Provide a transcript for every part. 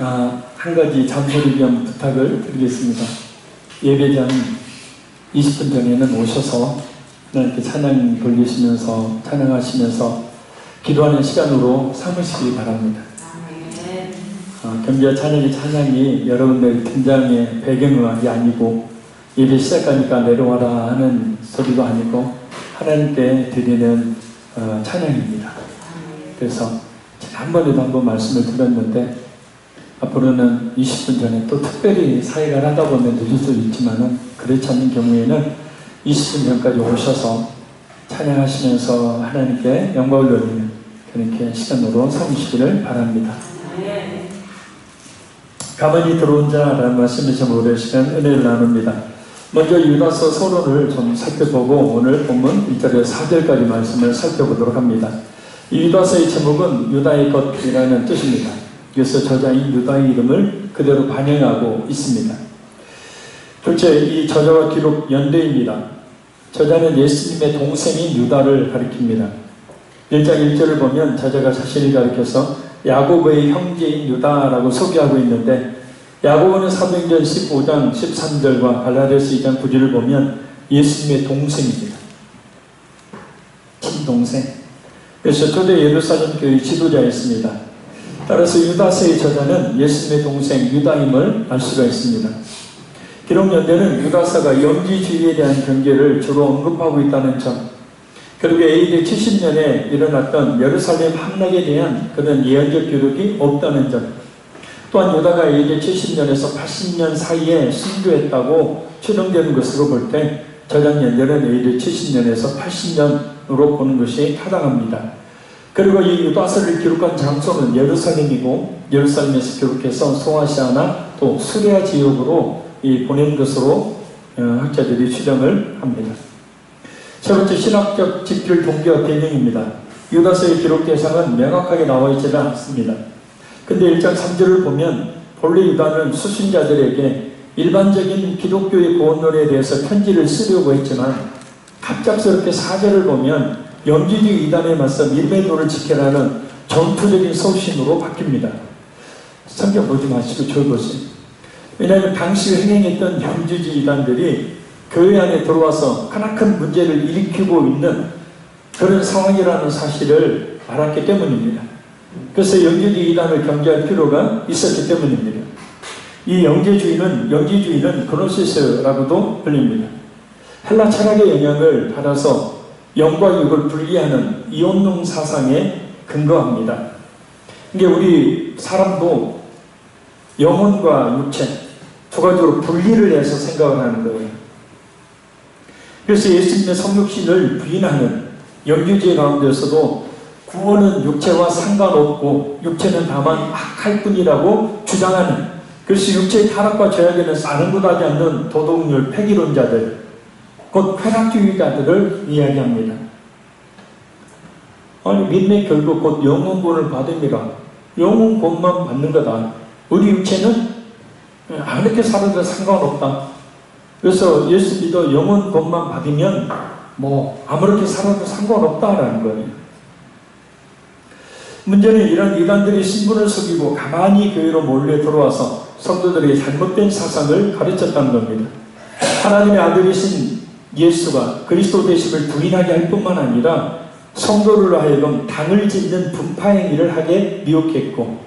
한 가지 잔소리 겸 부탁을 드리겠습니다. 예배장 20분 전에는 오셔서 이렇게 찬양 돌리시면서 찬양하시면서 기도하는 시간으로 삼으시기 바랍니다. 경비와 찬양이 여러분들 등장의 배경음악이 아니고 예배 시작하니까 내려와라 하는 소리도 아니고 하나님께 드리는 찬양입니다. 그래서 지난번에도 한번 말씀을 드렸는데 앞으로는 20분 전에 또 특별히 사회가 하다 보면 늦을 수 있지만은 그렇지 않는 경우에는 20분 전까지 오셔서 찬양하시면서 하나님께 영광을 돌리는 그렇게 시간으로 삼으시기를 바랍니다. 가만히 들어온 자라는 말씀에서 오랜 시간 은혜를 나눕니다. 먼저 유다서 서론을 좀 살펴보고 오늘 본문 1절에서 4절까지 말씀을 살펴보도록 합니다. 이 유다서의 제목은 유다의 것이라는 뜻입니다. 그래서 저자인 유다의 이름을 그대로 반영하고 있습니다. 둘째, 이 저자와 기록 연대입니다. 저자는 예수님의 동생인 유다를 가리킵니다. 1장 1절을 보면 저자가 자신을 가리켜서 야고보의 형제인 유다라고 소개하고 있는데 야고보는 사도행전 15장 13절과 갈라디아서 2장 9절을 보면 예수님의 동생입니다. 친동생. 그래서 초대 예루살렘 교회 지도자였습니다. 따라서 유다서의 저자는 예수님의 동생 유다임을 알 수가 있습니다. 기록 연대는 유다서가 영지주의에 대한 경계를 주로 언급하고 있다는 점, 그리고 AD 70년에 일어났던 예루살렘 함락에 대한 그런 예언적 기록이 없다는 점, 또한 유다가 AD 70년에서 80년 사이에 순교했다고 추정되는 것으로 볼 때 저장 연대는 AD 70년에서 80년으로 보는 것이 타당합니다. 그리고 이 유다서를 기록한 장소는 예루살렘이고 예루살렘에서 기록해서 소아시아나 또 수레아 지역으로 보낸 것으로 학자들이 추정을 합니다. 세 번째, 신학적 집필 동기와 배경입니다. 유다서의 기록 대상은 명확하게 나와 있지는 않습니다. 근데 1장 3절을 보면 본래 유다는 수신자들에게 일반적인 기독교의 구원론에 대해서 편지를 쓰려고 했지만 갑작스럽게 4절을 보면 영지주의 이단에 맞서 믿음의 도를 지켜라는 전투적인 소신으로 바뀝니다. 성경 보지 마시고 저 보세요. 왜냐하면 당시 행행했던 영지주의 이단들이 교회 안에 들어와서 크나큰 문제를 일으키고 있는 그런 상황이라는 사실을 알았기 때문입니다. 그래서 영지주의 이단을 경계할 필요가 있었기 때문입니다. 이 영지주의는 그노시스라고도 불립니다. 헬라 철학의 영향을 받아서 영과 육을 분리하는 이혼론 사상에 근거합니다. 이게 우리 사람도 영혼과 육체 두 가지로 분리를 해서 생각을 하는 거예요. 그래서 예수님의 성육신을 부인하는 영지주의 가운데서도 구원은 육체와 상관없고 육체는 다만 악할 뿐이라고 주장하는, 그래서 육체의 타락과 죄악에는 아랑곳하지 않는 도덕률 폐기론자들, 곧 쾌락주의자들을 이야기합니다. 아니, 믿음의 결국 곧 영혼구원을 받음이라. 영혼구원만 받는 거다. 우리 육체는 아무렇게 살아도 상관없다. 그래서 예수 믿어 영혼구원만 받으면 아무렇게 살아도 상관없다라는 거예요. 문제는 이런 이단들이 신분을 속이고 가만히 교회로 몰래 들어와서 성도들에게 잘못된 사상을 가르쳤다는 겁니다. 하나님의 아들이신 예수가 그리스도 되심을 부인하게 할 뿐만 아니라 성도를 하여금 당을 짓는 분파행위를 하게 미혹했고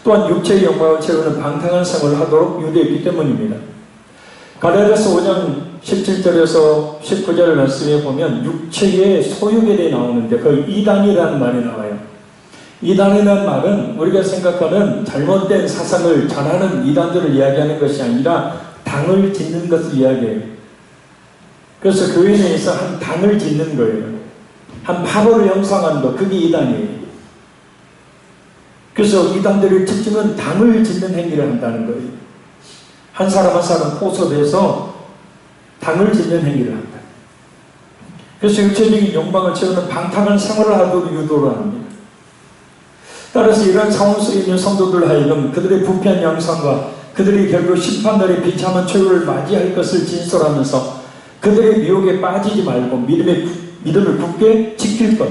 또한 육체의 영광을 채우는 방탕한 생활을 하도록 유도했기 때문입니다. 갈라디아서 5장 17절에서 19절 말씀에 보면 육체의 소욕에 대해 나오는데 그 이단이라는 말이 나와요. 이단이라는 말은 우리가 생각하는 잘못된 사상을 전하는 이단들을 이야기하는 것이 아니라 당을 짓는 것을 이야기해요. 그래서 교회 내에서 한 당을 짓는 거예요. 한 파벌을 형성하는 것, 그게 이단이에요. 그래서 이단들의 특징은 당을 짓는 행위를 한다는 거예요. 한 사람 한 사람 포섭해서 당을 짓는 행위를 한다. 그래서 육체적인 욕망을 채우는 방탕한 생활을 하도록 유도를 합니다. 따라서 이러한 상황 속에 있는 성도들 하여금 그들의 부패한 양상과 그들이 결국 심판날의 비참한 최후를 맞이할 것을 진술하면서 그들의 미혹에 빠지지 말고 믿음을 굳게 지킬 것.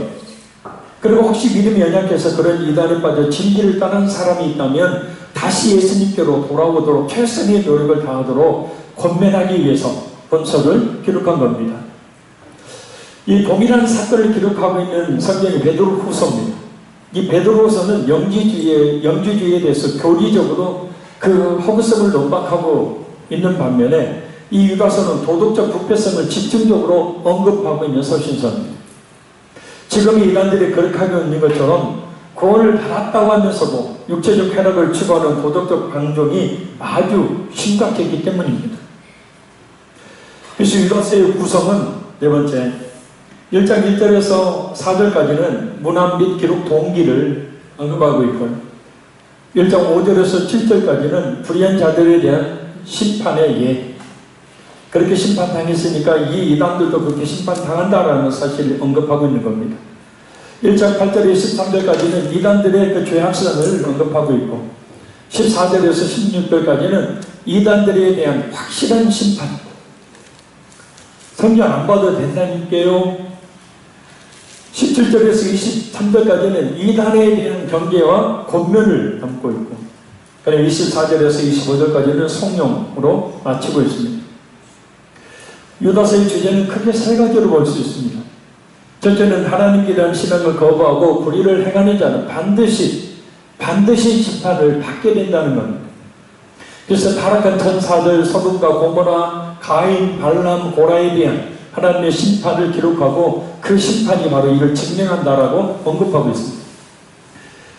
그리고 혹시 믿음이 연약해서 그런 이단에 빠져 진리를 떠난 사람이 있다면 다시 예수님께로 돌아오도록 최선의 노력을 다하도록 권면하기 위해서 본서를 기록한 겁니다. 이 동일한 사건을 기록하고 있는 성경이 베드로후서입니다. 이 베드로후서는 영지주의에 대해서 교리적으로 그 허구성을 논박하고 있는 반면에 이 유다서는 도덕적 부패성을 집중적으로 언급하고 있는 서신서입니다. 지금 이 이단들이 그렇게 하고 있는 것처럼 구원을 받았다고 하면서도 육체적 쾌락을 추구하는 도덕적 방종이 아주 심각했기 때문입니다. 그래서 유다서의 구성은 네 번째, 1장 1절에서 4절까지는 문안 및 기록 동기를 언급하고 있고 1장 5절에서 7절까지는 불의한 자들에 대한 심판의 예, 그렇게 심판당했으니까 이 이단들도 그렇게 심판당한다라는 사실을 언급하고 있는 겁니다. 1장 8절에서 13절까지는 이단들의 그 죄악성을 언급하고 있고 14절에서 16절까지는 이단들에 대한 확실한 심판. 성경 안 봐도 된다니까요. 17절에서 23절까지는 이단에 대한 경계와 권면을 담고 있고 그리고 24절에서 25절까지는 성령으로 마치고 있습니다. 유다서의 주제는 크게 세 가지로 볼 수 있습니다. 첫째는 하나님께 대한 신앙을 거부하고 불의를 행하는 자는 반드시 심판을 받게 된다는 겁니다. 그래서 타락한 천사들 소돔과 고모라, 가인, 발람, 고라에 대한 하나님의 심판을 기록하고 그 심판이 바로 이걸 증명한다라고 언급하고 있습니다.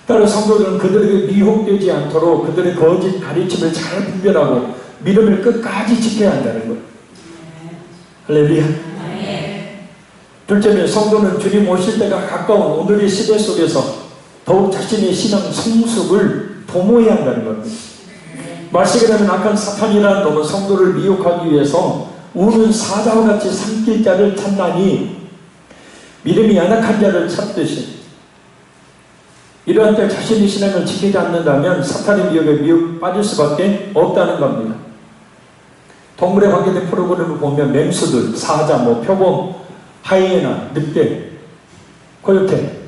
따라 성도들은 그들에게 미혹되지 않도록 그들의 거짓 가르침을 잘 분별하고 믿음을 끝까지 지켜야 한다는 거예요. 할렐루야. 둘째는 성도는 주님 오실 때가 가까운 오늘의 시대 속에서 더욱 자신의 신앙 성숙을 도모해야 한다는 겁니다. 말씀에 따르면 악한 사탄이라는 놈은 성도를 미혹하기 위해서 우는 사자와 같이 삼킬 자를 찾나니 믿음이 연약한 자를 찾듯이 이러한 때 자신의 신앙을 지키지 않는다면 사탄의 미혹에 빠질 수밖에 없다는 겁니다. 동물에 관계된 프로그램을 보면 맹수들, 사자, 표범, 하이에나, 늑대, 코요테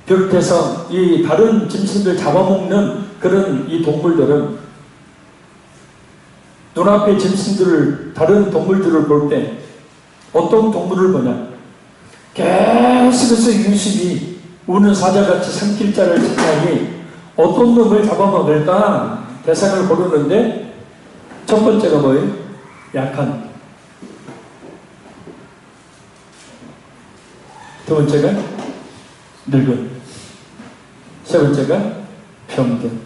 비롯해서 이 다른 짐승들 잡아먹는 그런 이 동물들은 눈앞에 짐승들을 다른 동물들을 볼 때 어떤 동물을 보냐 계속해서 유심히 우는 사자같이 삼킬 자를 찾자니 어떤 놈을 잡아먹을까 대상을 고르는데 첫 번째가 뭐예요? 약한. 두 번째가 늙은. 세 번째가 병든.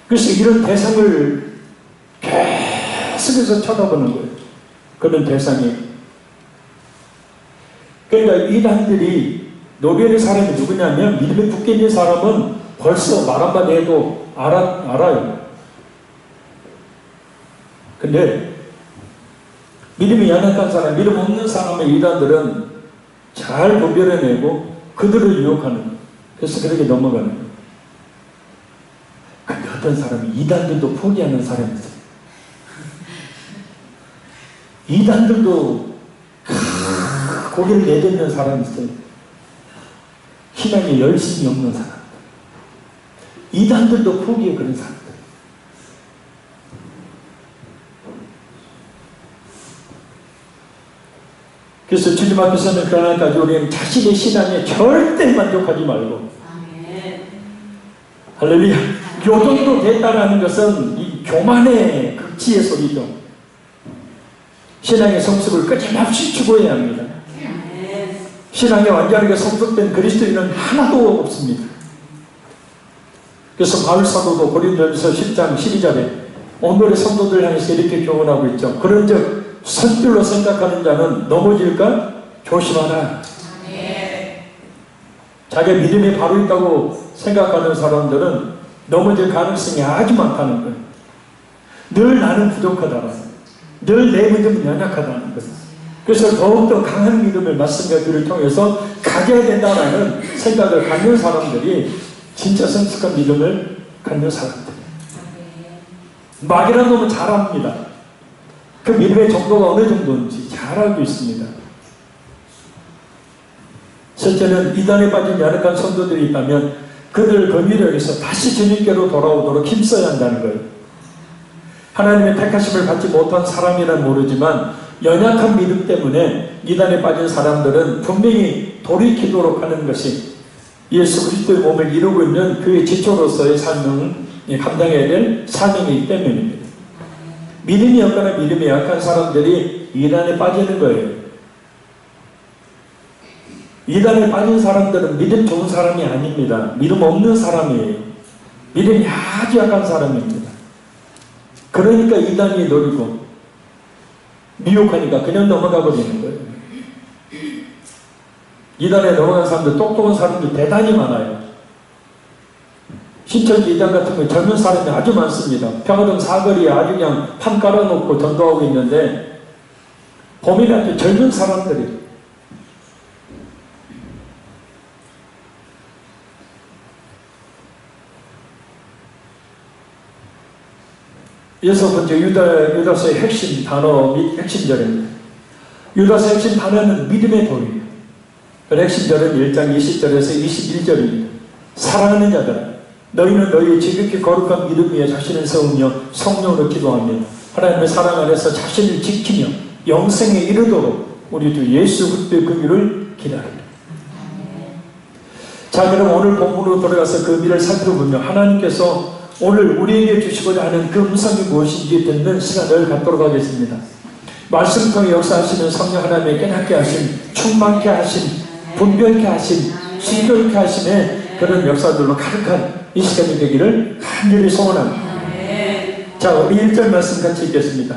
그래서 이런 대상을 계속해서 쳐다보는 거예요. 그런 대상이. 그러니까 이단들이 노변의 사람이 누구냐면 믿음에 굳게 있는 사람은 벌써 말 한마디 해도 알아요. 근데 믿음이 연약한 사람, 믿음 없는 사람의 이단들은 잘 분별해내고 그들을 유혹하는 거예요. 그래서 그렇게 넘어가는 거예요. 근데 어떤 사람이 이단들도 포기하는 사람이 있어요. 이단들도 고개를 내딛는 사람이 있어요. 신앙에 열심이 없는 사람. 이단들도 포기해 그런 사람들. 그래서 주님 앞에서는 그날까지 우리는 자신의 신앙에 절대 만족하지 말고 할렐루야. 요 정도 됐다라는 것은 이 교만의 극치의 소리죠. 신앙의 성숙을 끊임없이 추구해야 합니다. 신앙에 완전하게 성숙된 그리스도인은 하나도 없습니다. 그래서 바울 사도도 고린도전서 10장 12절에 오늘의 성도들 향해서 이렇게 교훈하고 있죠. 그런즉 선줄로 생각하는 자는 넘어질까 조심하라. 자기 믿음이 바로 있다고 생각하는 사람들은 넘어질 가능성이 아주 많다는 거예요. 늘 나는 부족하다. 늘 내 믿음은 연약하다는 거예요. 그래서 더욱더 강한 믿음을 말씀과 기를 통해서 가져야 된다는 생각을 갖는 사람들이 진짜 성숙한 믿음을 갖는 사람들. 막이라는 놈은 잘 압니다. 그 믿음의 정도가 어느 정도인지 잘 알고 있습니다. 셋째는 이단에 빠진 연약한 성도들이 있다면 그들 건의를 위해서 다시 주님께로 돌아오도록 힘써야 한다는 거예요. 하나님의 택하심을 받지 못한 사람이란 모르지만 연약한 믿음 때문에 이단에 빠진 사람들은 분명히 돌이키도록 하는 것이 예수 그리스도의 몸을 이루고 있는 그의 지초로서의 삶을 감당해야 될 사명이기 때문입니다. 믿음이 없거나 믿음이 약한 사람들이 이단에 빠지는 거예요. 이단에 빠진 사람들은 믿음 좋은 사람이 아닙니다. 믿음 없는 사람이에요. 믿음이 아주 약한 사람입니다. 그러니까 이단이 노리고 미혹하니까 그냥 넘어가 버리는 거예요. 이단에 넘어간 사람들, 똑똑한 사람들 대단히 많아요. 신천지 이단 같은 경우 젊은 사람이 아주 많습니다. 평화동 사거리에 아주 그냥 판 깔아놓고 전도하고 있는데 범인한테 젊은 사람들이 여섯 번째 유다서의 핵심 단어 및 핵심 절입니다. 유다서의 핵심 단어는 믿음의 도리예요. 그 핵심 절은 1장 20절에서 21절입니다. 사랑하는 자들아 너희는 너희의 지극히 거룩한 믿음 위에 자신을 세우며 성령으로 기도하며 하나님의 사랑 안에서 자신을 지키며 영생에 이르도록 우리 주 예수 그리스도의 긍휼을 기다립니다. 자, 그럼 오늘 본문으로 돌아가서 그 미를 살펴보며 하나님께서 오늘 우리에게 주시고자 하는 그 음성이 무엇인지 듣는 시간을 갖도록 하겠습니다. 말씀 통해 역사하시는 성령 하나님의 깨닫게 하심, 충만케 하심, 분별케 하심, 순결케 하심의 그런 역사들로 가득한 이 시간이 되기를 간절히 소원합니다. 자, 우리 1절 말씀 같이 읽겠습니다.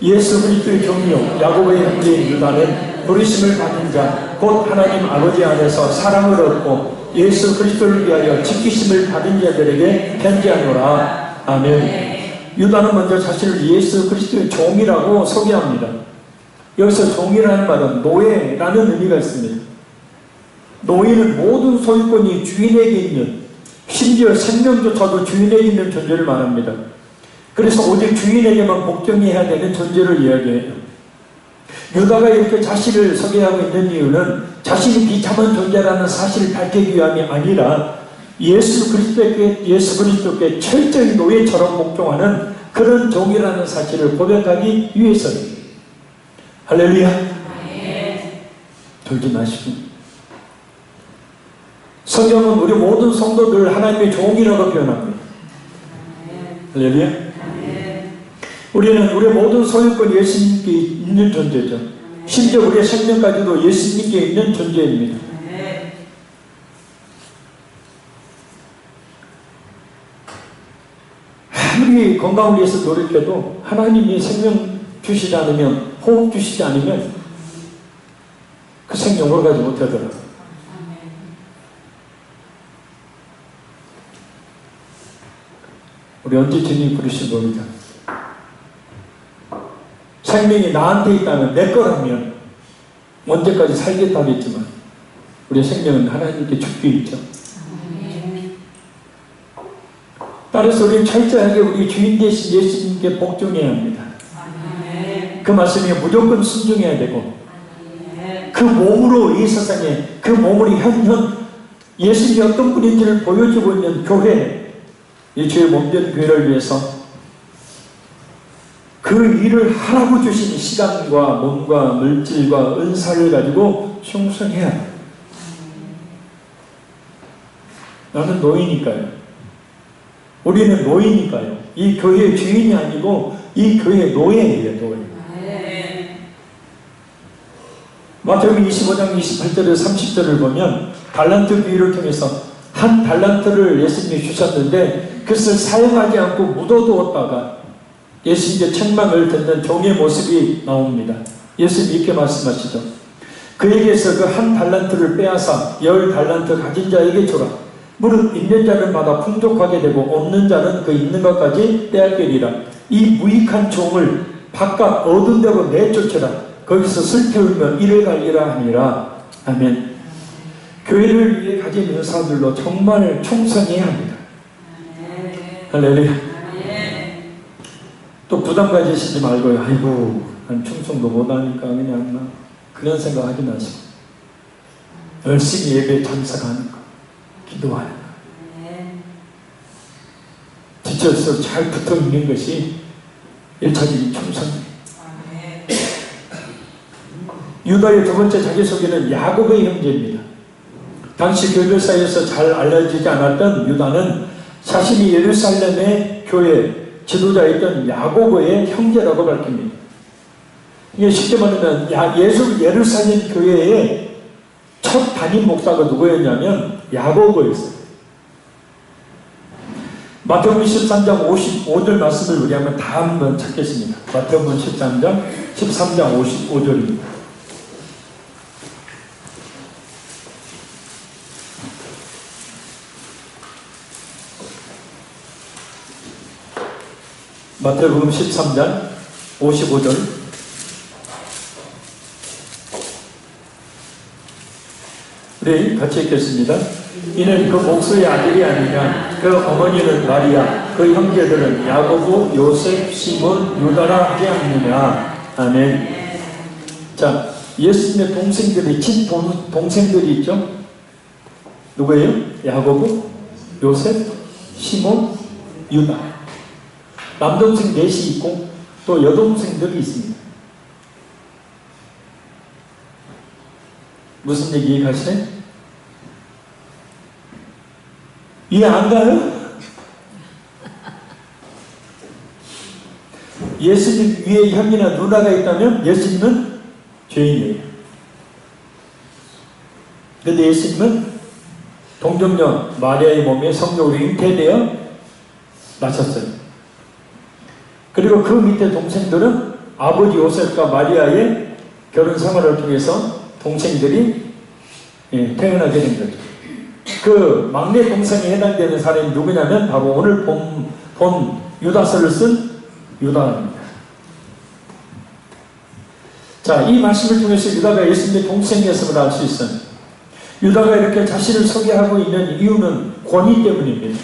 예수 그리스도의 종이요 야곱의 형제인 유다는 부르심을 받은 자 곧 하나님 아버지 안에서 사랑을 얻고 예수 그리스도를 위하여 지키심을 받은 자들에게 편지하노라. 아멘. 유다는 먼저 자신을 예수 그리스도의 종이라고 소개합니다. 여기서 종이라는 말은 노예라는 의미가 있습니다. 노예는 모든 소유권이 주인에게 있는, 심지어 생명조차도 주인에게 있는 존재를 말합니다. 그래서 오직 주인에게만 복종해야 되는 존재를 이야기해요. 유다가 이렇게 자신을 소개하고 있는 이유는 자신이 비참한 존재라는 사실을 밝히기 위함이 아니라 예수 그리스도께 철저히 노예처럼 복종하는 그런 종이라는 사실을 고백하기 위해서입니다. 할렐루야. 돌지 마시고. 성경은 우리 모든 성도들 하나님의 종이라고 표현합니다. 할렐루야. 우리는 우리의 모든 소유권이 예수님께 있는 존재죠. 심지어 우리의 생명까지도 예수님께 있는 존재입니다. 아무리 건강을 위해서 노력해도 하나님이 생명 주시지 않으면, 호흡 주시지 않으면 그 생명을 가지 못하더라고요. 우리 언제 주님이 부르신 겁니다. 생명이 나한테 있다면, 내 거라면 언제까지 살겠다 하겠지만 우리의 생명은 하나님께 죽게 있죠. 따라서 우리는 철저하게 우리 주인 되신 예수님께 복종해야 합니다. 그 말씀에 무조건 순종해야 되고 그 몸으로 이 세상에, 그 몸으로 현 예수님이 어떤 분인지를 보여주고 있는 교회, 이 주의 몸된 교회를 위해서 그 일을 하라고 주신 시간과 몸과 물질과 은사를 가지고 충성해야 합니다. 나는 노예니까요. 우리는 노예니까요. 이 교회의 주인이 아니고 이 교회의 노예예요. 노예. 마태복음 25장 28절에서 30절을 보면 달란트 비유를 통해서 한 달란트를 예수님이 주셨는데 그것을 사용하지 않고 묻어두었다가 예수님의 책망을 듣는 종의 모습이 나옵니다. 예수님이 이렇게 말씀하시죠. 그에게서 그 한 달란트를 빼앗아 10달란트 가진 자에게 주라. 무릇 있는 자는 받아 풍족하게 되고 없는 자는 그 있는 것까지 빼앗기리라. 이 무익한 종을 바깥 얻은 대로 내쫓으라. 거기서 슬퍼하며 이를 갈리라 하니라. 아멘. 교회를 위해 가진 은사들로 정말 충성해야 합니다. 할렐루야. 또 부담 가지시지 말고요. 아이고, 난 충성도 못하니까 그냥 나 그런 생각 하지 마시고 열심히 예배에 참석하는 거, 기도하는 거, 어쩔 잘 붙어 있는 것이 1차적인 충성입니다. 유다의 두 번째 자기소개는 야곱의 형제입니다. 당시 교회 사이에서 잘 알려지지 않았던 유다는 자신이 예루살렘의 교회 지도자였던 야고보의 형제라고 밝힙니다. 이게 쉽게 말하면 예루살렘 교회의 첫 담임 목사가 누구였냐면 야고보였어요. 마태복음 13장 55절 말씀을 우리 한번 다 한번 찾겠습니다. 마태복음 13장 55절입니다. 마태복음 13장 55절. 우리 같이 읽겠습니다. 이는 그 목소의 아들이 아니냐, 그 어머니는 마리아, 그 형제들은 야고보, 요셉, 시몬, 유다라 하지 않느냐. 아멘. 자, 예수님의 동생들이, 친동생들이 있죠? 누구예요? 야고보, 요셉, 시몬, 유다. 남동생 넷이 있고 또 여동생들이 있습니다. 무슨 얘기 이해가시나요? 이해 안 가요? 예수님 위에 형이나 누나가 있다면 예수님은 죄인이에요. 그런데 예수님은 동정녀 마리아의 몸에 성령으로 잉태되어 나셨어요. 그리고 그 밑에 동생들은 아버지 요셉과 마리아의 결혼 생활을 통해서 동생들이 태어나게 된 거죠. 그 막내 동생에 해당되는 사람이 누구냐면 바로 오늘 본 유다서를 쓴 유다입니다. 자, 이 말씀을 통해서 유다가 예수님의 동생이었음을 알 수 있어요. 유다가 이렇게 자신을 소개하고 있는 이유는 권위 때문입니다.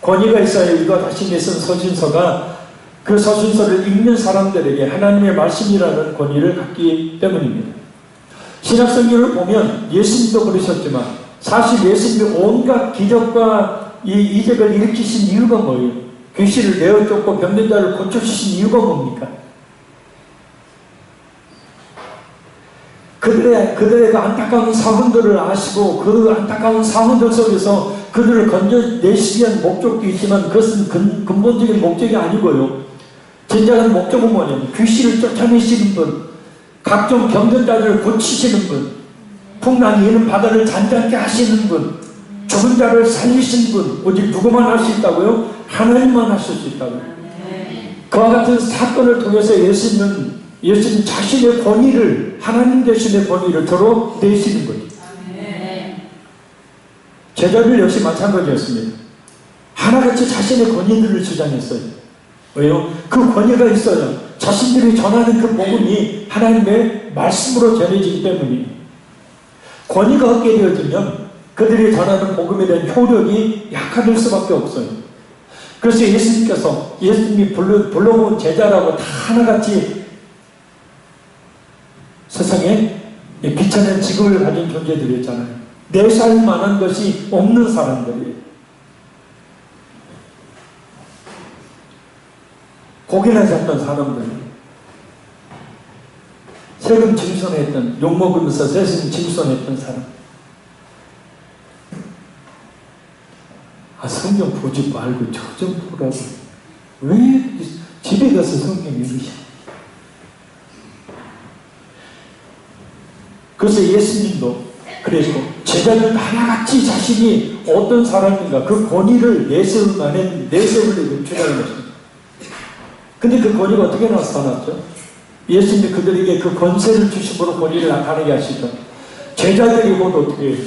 권위가 있어야 유다 자신이 쓴 서신서가 그 서신서를 읽는 사람들에게 하나님의 말씀이라는 권위를 갖기 때문입니다. 신약성경을 보면 예수님도 그러셨지만 사실 예수님이 온갖 기적과 이적을 일으키신 이유가 뭐예요? 귀신을 내어쫓고 병든 자를 고쳐주신 이유가 뭡니까? 그들의 그 안타까운 상흔들을 아시고 그 안타까운 상흔들 속에서 그들을 건져내시기 위한 목적도 있지만 그것은 근본적인 목적이 아니고요. 진정한 목적은 뭐냐면 귀신을 쫓아내시는 분, 각종 병든 자들을 고치시는 분, 풍랑이 이는 바다를 잔잔케 하시는 분, 죽은 자를 살리신 분, 오직 누구만 할 수 있다고요? 하나님만 하실 수 있다고요. 그와 같은 사건을 통해서 예수님 자신의 권위를, 하나님 되신의 권위를 드러내시는 거죠. 제자들 역시 마찬가지였습니다. 하나같이 자신의 권위들을 주장했어요. 왜요? 그 권위가 있어요. 자신들이 전하는 그 복음이 하나님의 말씀으로 전해지기 때문이에요. 권위가 없게 되어지면 그들이 전하는 복음에 대한 효력이 약화될 수밖에 없어요. 그래서 예수님이 불러온 제자라고 다 하나같이 세상에 비천한 직업을 가진 존재들이었잖아요. 내살 만한 것이 없는 사람들이에요. 고기나 잡던 사람들, 세금 징손했던, 욕먹으면서 세금 징손했던 사람. 성경 보지 말고 저 좀 보라고. 왜 집에 가서 성경 읽으시? 그래서 예수님도 그랬고 제자들 하나같이 자신이 어떤 사람인가 그 권위를 내세우려고 주장한 것입니다. 근데 그 권위가 어떻게 나타났죠? 예수님이 그들에게 그 권세를 주심으로 권위를 나타내게 하시죠. 제자들이 곧 어떻게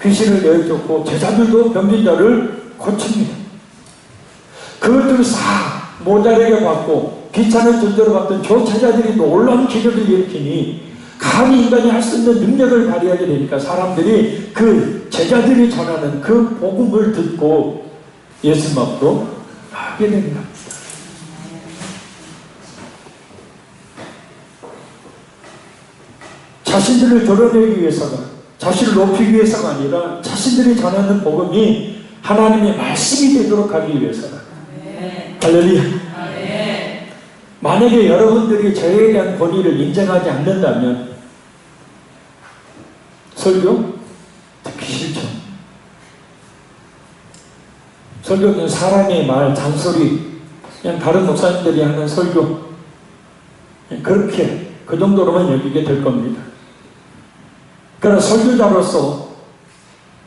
귀신을 내쫓고 제자들도 병든 자를 고칩니다. 그것들을 싹 모자르게 받고 귀찮은 존재로 봤던 저 제자들이 놀라운 기적을 일으키니 감히 인간이 할 수 있는 능력을 발휘하게 되니까 사람들이 그 제자들이 전하는 그 복음을 듣고 예수님 앞으로 나가게 됩니다. 자신들을 드러내기 위해서가, 자신을 높이기 위해서가 아니라 자신들이 전하는 복음이 하나님의 말씀이 되도록 하기 위해서다. 할렐루야. 만약에 여러분들이 저에 대한 권위를 인정하지 않는다면 설교 듣기 싫죠. 설교는 사람의 말, 잔소리, 그냥 다른 목사님들이 하는 설교, 그렇게 그 정도로만 여기게 될 겁니다. 그러나 설교자로서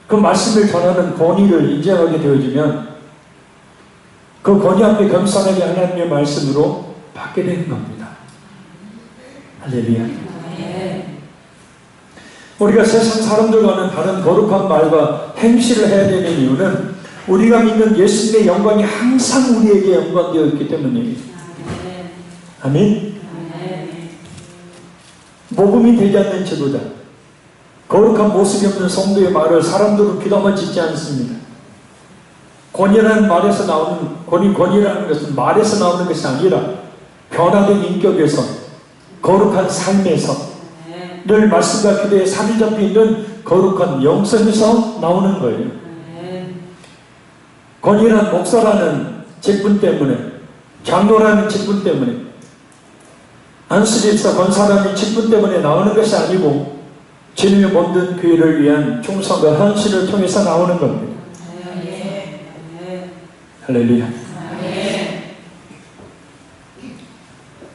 그 말씀을 전하는 권위를 인정하게 되어지면 그 권위 앞에 겸손하게 하나님의 말씀으로 받게 되는 겁니다. 할렐루야. 우리가 세상 사람들과는 다른 거룩한 말과 행실을 해야 되는 이유는 우리가 믿는 예수님의 영광이 항상 우리에게 영광되어 있기 때문입니다. 아멘. 모범이 되지 않는 지도자, 거룩한 모습이 없는 성도의 말을 사람들은 귀담아 듣지 않습니다. 권위라는 말에서 나오는, 권위라는 것은 말에서 나오는 것이 아니라 변화된 인격에서, 거룩한 삶에서, 늘 말씀과 기도에 살이 잡혀 있는 거룩한 영성에서 나오는 거예요. 권위란 목사라는 직분 때문에, 장로라는 직분 때문에, 안수집사 권사라는 직분 때문에 나오는 것이 아니고 주님의 모든 교회를 위한 충성과 헌신을 통해서 나오는 겁니다. 할렐루야.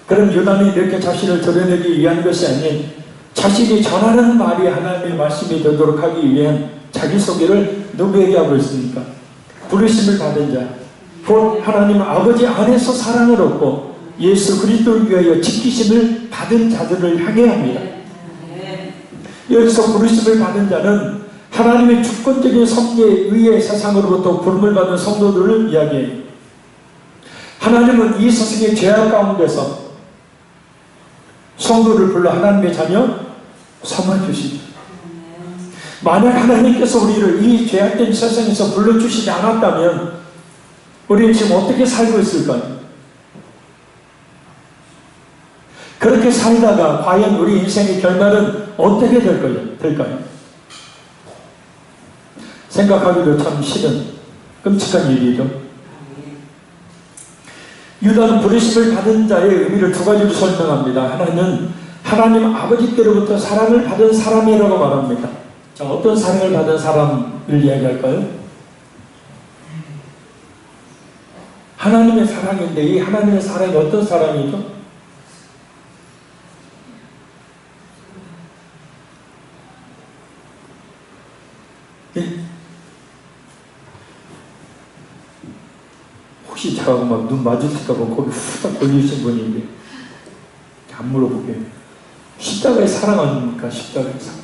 그럼 유다는 이렇게 자신을 드러내기 위한 것이 아닌 자신이 전하는 말이 하나님의 말씀이 되도록 하기 위한 자기소개를 누구에게 하고 있습니까? 부르심을 받은 자, 곧 하나님 아버지 안에서 사랑을 얻고 예수 그리스도를 위하여 지키심을 받은 자들을 향해 합니다. 여기서 부르심을 받은 자는 하나님의 주권적인 섭리에 의해 세상으로부터 부름을 받은 성도들을 이야기해요. 하나님은 이 세상의 죄악 가운데서 성도를 불러 하나님의 자녀 삼아주시죠. 만약 하나님께서 우리를 이 죄악된 세상에서 불러주시지 않았다면 우리는 지금 어떻게 살고 있을까요? 그렇게 살다가 과연 우리 인생의 결말은 어떻게 될까요? 생각하기도 참 싫은 끔찍한 일이죠. 유다는 부르심을 받은 자의 의미를 두 가지로 설명합니다. 하나는 하나님 아버지께로부터 사랑을 받은 사람이라고 말합니다. 자, 어떤 사랑을 받은 사람을 이야기할까요? 하나님의 사랑인데 이 하나님의 사랑이 어떤 사랑이죠? 혹시 저하고 막 눈 마주칠까봐 거기 후딱 걸리신 분인데 안 물어볼게요. 십자가의 사랑 아닙니까? 십자가의 사랑.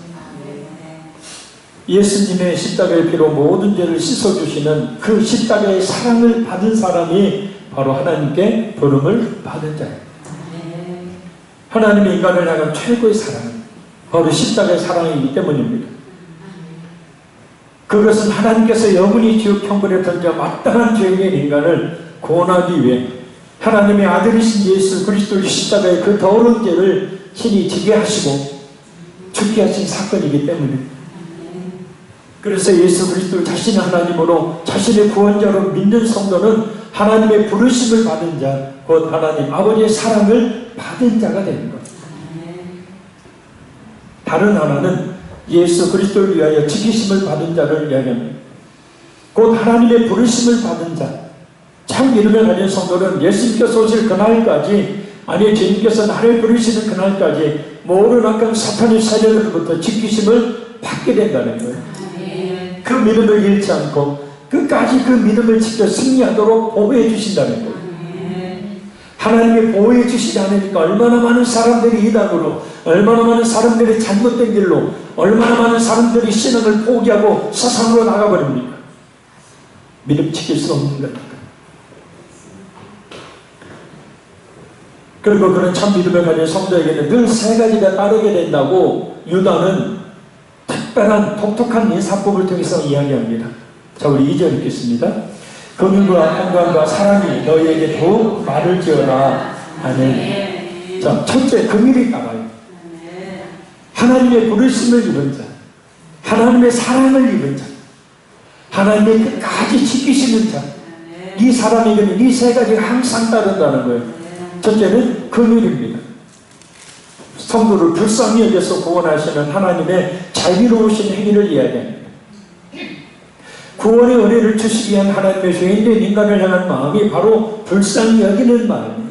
예수님의 십자가의 피로 모든 죄를 씻어주시는 그 십자가의 사랑을 받은 사람이 바로 하나님께 부름을 받은 자예요. 하나님의 인간을 향한 최고의 사랑, 바로 십자가의 사랑이기 때문입니다. 그것은 하나님께서 영원히 지옥 형벌에 던져 마땅한 죄인의 인간을 구원하기 위해 하나님의 아들이신 예수 그리스도의 십자가의 그 더러운 죄를 친히 지게 하시고 죽게 하신 사건이기 때문에, 그래서 예수 그리스도를 자신의 하나님으로 자신의 구원자로 믿는 성도는 하나님의 부르심을 받은 자, 곧 하나님 아버지의 사랑을 받은 자가 되는 것. 다른 하나는 예수 그리스도를 위하여 지키심을 받은 자를 이야기합니다. 곧 하나님의 부르심을 받은 자, 참 믿음을 가진 성도는 예수님께서 오실 그날까지, 아니 주님께서 나를 부르시는 그날까지 모든 악한 사탄의 세력으로부터 지키심을 받게 된다는 거예요. 그 믿음을 잃지 않고 끝까지 그 믿음을 지켜 승리하도록 보호해 주신다는 거예요. 하나님이 보호해 주시지 않으니까 얼마나 많은 사람들이 이단으로, 얼마나 많은 사람들이 잘못된 길로, 얼마나 많은 사람들이 신앙을 포기하고 세상으로 나가버립니까? 믿음 지킬 수 없는 거니까. 그리고 그런 참 믿음을 가진 성도에게는 늘 세 가지가 따르게 된다고 유다는 특별한 독특한 인사법을 통해서 이야기합니다. 자, 우리 2절 읽겠습니다. 긍휼과 평강과 사랑이 너희에게 더욱 많을지어다. 아멘. 자, 첫째, 긍휼이 따라요. 하나님의 부르심을 입은 자, 하나님의 사랑을 입은 자, 하나님의 끝까지 지키시는 자, 이 사람에게는 이 세 가지가 항상 따른다는 거예요. 첫째는 긍휼입니다. 성도를 불쌍히 여겨서 구원하시는 하나님의 자비로우신 행위를 이야기합니다. 구원의 은혜를 주시기 위한 하나님의 죄인된 인간을 향한 마음이 바로 불쌍히 여기는 마음입니다.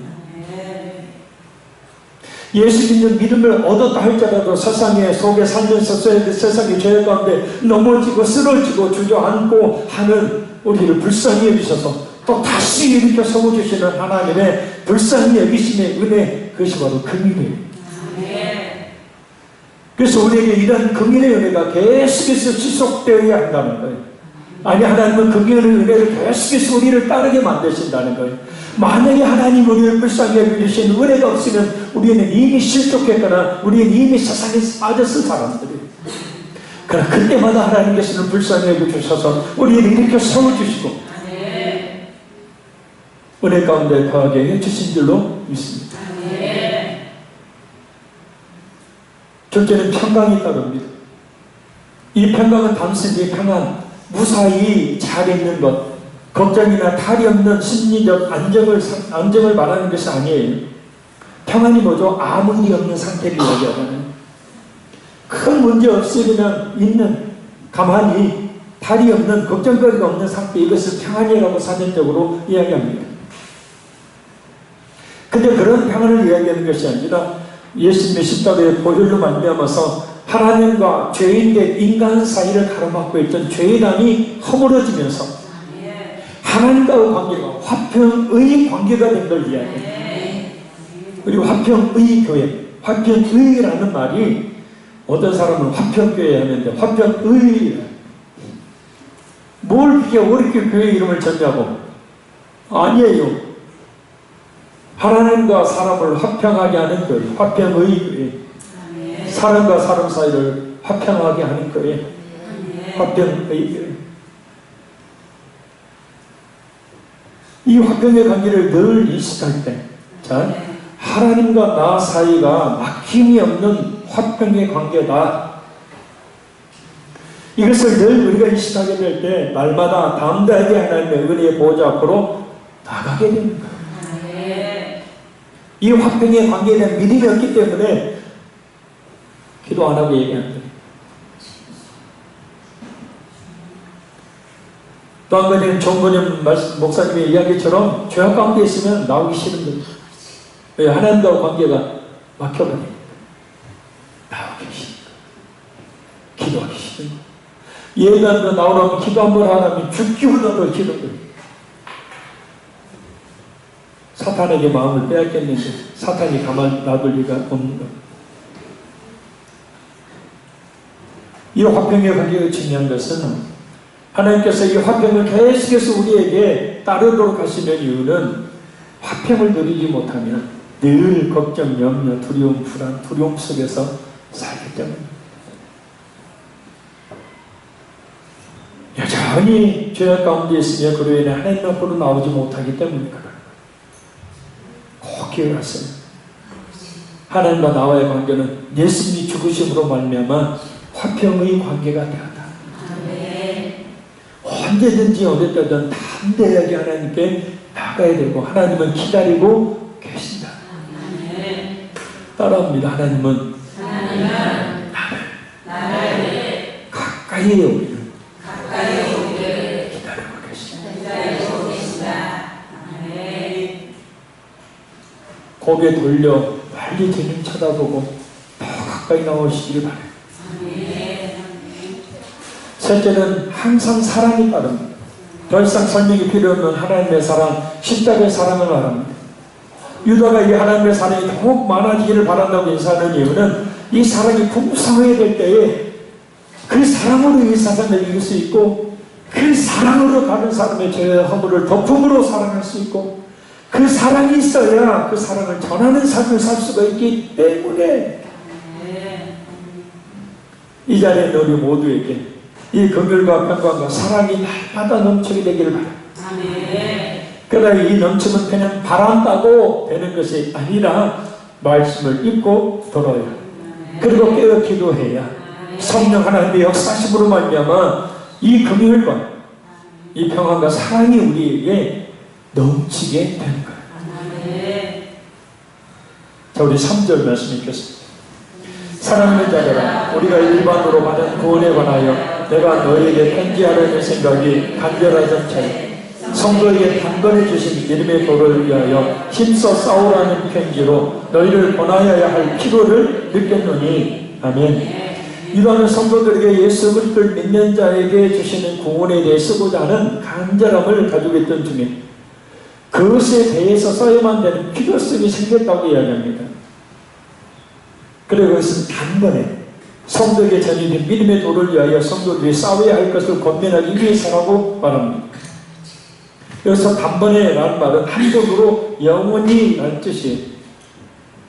예수 믿는 믿음을 얻었다 할지라도 세상에 속에 살면서 세상의 죄 가운데 넘어지고 쓰러지고 주저앉고 하는 우리를 불쌍히 여기셔서 또 다시 일으켜 세워주시는 하나님의 불쌍히 여기심의 은혜, 그것이 바로 긍휼이에요. 그래서 우리에게 이런 긍휼의 은혜가 계속해서 지속되어야 한다는 거예요. 아니, 하나님은 긍휼의 은혜를 계속해서 우리를 따르게 만드신다는 거예요. 만약에 하나님 우리를 불쌍히 여기신 은혜가 없으면 우리는 이미 실족했거나 우리는 이미 세상에 빠졌을 사람들이에요. 그러나 그때마다 하나님께서는 불쌍히 여겨주셔서 우리를 일으켜 세워주시고 은혜 가운데 거하게 해주신 줄로 믿습니다. 첫째는 평강이 따릅니다. 이 평강은 단순히 평안, 무사히 잘 있는 것, 걱정이나 탈이 없는 심리적 안정을 말하는 것이 아니에요. 평안이 뭐죠? 아무 일이 없는 상태를 이야기하잖아요. 큰 문제 없이 그냥 있는, 가만히 탈이 없는, 걱정거리가 없는 상태, 이것을 평안이라고 사전적으로 이야기합니다. 근데 그런 평안을 이야기하는 것이 아니라 예수님의 십자가의 보혈로 말미암아서 하나님과 죄인된 인간 사이를 가로막고 있던 죄인함이 허물어지면서 하나님과의 관계가 화평의 관계가 된 걸 이야기해요. 그리고 화평의 교회, 화평의라는 말이 어떤 사람은 화평교회 하는데 화평의 뭘 그렇게 어렵게 교회 이름을 졌냐고. 아니에요. 하나님과 사람을 화평하게 하는 교회, 화평의 교회. 사람과 사람 사이를 화평하게 하는 교회, 화평의 교회. 이 화평의 관계를 늘 인식할 때, 자, 하나님과 나 사이가 막힘이 없는 화평의 관계다. 이것을 늘 우리가 인식하게 될 때 날마다 담대하게 하나님의 은혜의 보좌 앞으로 나가게 됩니다. 이 화평의 관계에 대한 믿음이 없기 때문에 기도 안 하고 얘기합니다. 또 한 가지는 정건영 목사님의 이야기처럼 죄악 가운데 있으면 나오기 싫은 거죠. 왜? 하나님과 관계가 막혀버립니다. 나오기 싫은 거. 기도하기 싫은 거. 예배하며 나오라면 기도 한번 하라면 죽기 훌러도 싫은 거예요. 사탄에게 마음을 빼앗겼는데 사탄이 가만히 놔둘 리가 없는 것. 이 화평의 관계가 중요한 것은 하나님께서 이 화평을 계속해서 우리에게 따르도록 하시는 이유는 화평을 누리지 못하면 늘 걱정, 염려, 두려움, 불안, 두려움 속에서 살기 때문입니다. 여전히 죄악 가운데 있으며 그로 인해 하나님 앞으로 나오지 못하기 때문입니다. 꼭 기억하세요. 하나님과 나와의 관계는 예수님이 죽으심으로 말미암아 화평의 관계가 되었다. 언제든지 어디 때든 담대하게 하나님께 나가야 되고 하나님은 기다리고 계신다. 따라합니다. 하나님은 나를 가까이에 오기를 기다리고 계신다. 고개 돌려 빨리 주님 쳐다보고 더 가까이 나오시기를 바랍니다. 셋째는 항상 사랑이 따릅니다. 더 이상 설명이 필요 없는 하나님의 사랑, 십자가의 사랑을 말합니다. 유다가 이 하나님의 사랑이 더욱 많아지기를 바란다고 인사하는 이유는 이 사랑이 풍성해야 될 때에 그 사랑으로 이 세상을 이길 수 있고 그 사랑으로 다른 사람의 죄의 허물을 덮음으로 사랑할 수 있고 그 사랑이 있어야 그 사랑을 전하는 삶을 살 수가 있기 때문에 이 자리에 있는 우리 모두에게 이 긍휼과 평강과 사랑이 날마다 넘치게 되기를 바랍니다. 그러나 이 넘침은 그냥 바람 따고 되는 것이 아니라 말씀을 읽고 들어야 그리고 깨어 기도해야 성령 하나님의 역사심으로 말미암아 이 긍휼과 이 평안과 사랑이 우리에게 넘치게 되는 거예요. 자, 우리 3절 말씀 읽겠습니다. 사랑하는 자들아, 우리가 일반으로 받은 구원에 관하여 내가 너에게 편지하려는 생각이 간절하던 차에 성도에게 단번에 주신 믿음의 도를 위하여 힘써 싸우라는 편지로 너희를 권하여야 할 필요를 느꼈노니. 아멘. 이러한 성도들에게 예수 그리스도를 믿는 자에게 주시는 구원에 대해 쓰고자 하는 간절함을 가지고 있던 중에 그것에 대해서 써야만 되는 필요성이 생겼다고 이야기합니다. 그래, 그것은 단번에 성도에게 전해진 믿음의 도를 위하여 성도들이 싸워야 할 것을 권면하기 위해서라고 말합니다. 여기서 단번에 라는 말은 한 번으로 영원히 라는 뜻이에요.